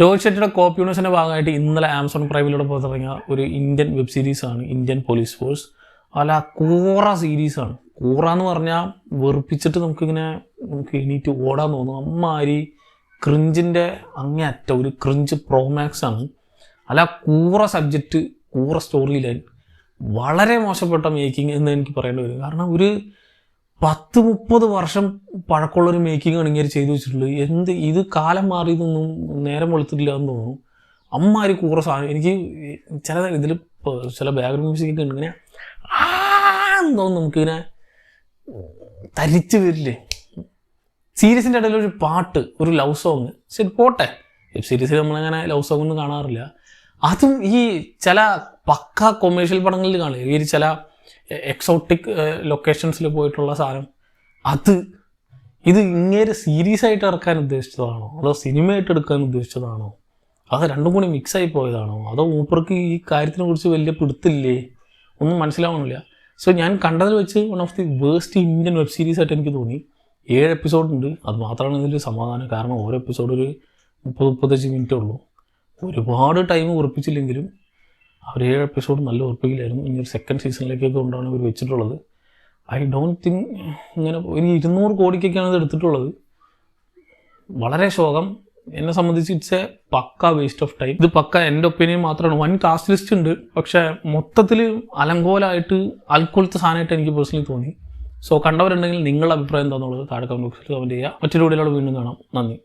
രോഹിത് ഷെട്ടിയുടെ കോപ്പ് യൂണിവേഴ്സിൻ്റെ ഭാഗമായിട്ട് ഇന്നലെ ആമസോൺ പ്രൈമിലൂടെ പുറത്തിറങ്ങിയ ഒരു ഇന്ത്യൻ വെബ് സീരീസാണ് ഇന്ത്യൻ പോലീസ് ഫോഴ്സ്. അല്ല, കൂറ സീരീസാണ്. കൂറ എന്ന് പറഞ്ഞാൽ വെറുപ്പിച്ചിട്ട് നമുക്ക് എണീറ്റ് ഓടാൻ തോന്നും. അമ്മാതിരി ക്രിഞ്ചിൻ്റെ അങ്ങേയറ്റ ഒരു ക്രിഞ്ച് പ്രോമാക്സ് ആണ്. അല്ല, കൂറ സബ്ജക്റ്റ്, കൂറ സ്റ്റോറി ലൈൻ, വളരെ മോശപ്പെട്ട മേക്കിംഗ് എന്ന് എനിക്ക് പറയേണ്ടി വരും. കാരണം ഒരു 10-30 വർഷം പഴക്കമുള്ളൊരു മേക്കിംഗ് ആണ് ഇങ്ങനെ ചെയ്തു വെച്ചിട്ടുള്ളത്. ഇത് കാലം മാറിയതൊന്നും നേരം വെളുത്തിട്ടില്ല എന്ന് തോന്നുന്നു. അമ്മാതിരി കൂറ സാധനം. എനിക്ക് ചില ബാക്ക്ഗ്രൗണ്ട് മ്യൂസിക്കൊക്കെ ഉണ്ട്, ഇങ്ങനെ തോന്നുന്നു, നമുക്കിങ്ങനെ തരിച്ചു വരില്ലേ. സീരീസിൻ്റെ ഇടയിൽ ഒരു പാട്ട്, ഒരു ലവ് സോങ്, ശരി പോട്ടെ, വെബ് സീരീസിൽ നമ്മളങ്ങനെ ലവ് സോങ് ഒന്നും കാണാറില്ല. അതും ഈ ചില പക്ക കൊമേഴ്ഷ്യൽ പടങ്ങളിൽ കാണില്ല, ഈ ചില എക്സോട്ടിക് ലൊക്കേഷൻസിൽ പോയിട്ടുള്ള സാധനം. ഇത് ഇങ്ങനെ സീരീസ് ആയിട്ട് ഇറക്കാൻ ഉദ്ദേശിച്ചതാണോ, അതോ സിനിമയായിട്ട് എടുക്കാൻ ഉദ്ദേശിച്ചതാണോ, അത് രണ്ടും കൂടി മിക്സായി പോയതാണോ, അതോ മൂപ്പർക്ക് ഈ കാര്യത്തിനെ കുറിച്ച് വലിയ പിടുത്തില്ലേ, ഒന്നും മനസ്സിലാവണില്ല. സോ ഞാൻ കണ്ടതിൽ വെച്ച് one of the waste Indian web series ആയിട്ട് എനിക്ക് തോന്നി. 7 എപ്പിസോഡുണ്ട്. അത് മാത്രമാണ് ഇതിൻ്റെ സമാധാനം. കാരണം ഓരോ എപ്പിസോഡ് ഒരു 30-35 മിനിറ്റേ ഉള്ളൂ. ഒരുപാട് ടൈം ഉറപ്പിച്ചില്ലെങ്കിലും അവർ 7 എപ്പിസോഡ് നല്ല ഉറപ്പിക്കലായിരുന്നു. ഇനി ഒരു സെക്കൻഡ് സീസണിലേക്കൊക്കെ കൊണ്ടാണ് ഇവർ വെച്ചിട്ടുള്ളത്. ഐ ഡോണ്ട് തിങ്ക് ഇങ്ങനെ ഒരു 200 കോടിക്കൊക്കെയാണ് ഇത് എടുത്തിട്ടുള്ളത്. വളരെ ശോകം. എന്നെ സംബന്ധിച്ച് ഇറ്റ്സ് എ പക്ക വേസ്റ്റ് ഓഫ് ടൈം. ഇത് പക്ക എൻ്റെ ഒപ്പീനിയൻ മാത്രമാണ്. വൻ കാസ്റ്റ് ലിസ്റ്റ് ഉണ്ട്, പക്ഷേ മൊത്തത്തിൽ അലങ്കോലമായിട്ട് അൽക്കൊലത്തെ സാധനമായിട്ട് എനിക്ക് പേഴ്സണലി തോന്നി. സോ കണ്ടവരുണ്ടെങ്കിൽ നിങ്ങളുടെ അഭിപ്രായം എന്താണെന്നുള്ളത് താഴെ കമന്റ് ബോക്സിൽ കമൻറ്റ് ചെയ്യുക. മറ്റൊരു വീഡിയോയിലൂടെ വീണ്ടും കാണാം. നന്ദി.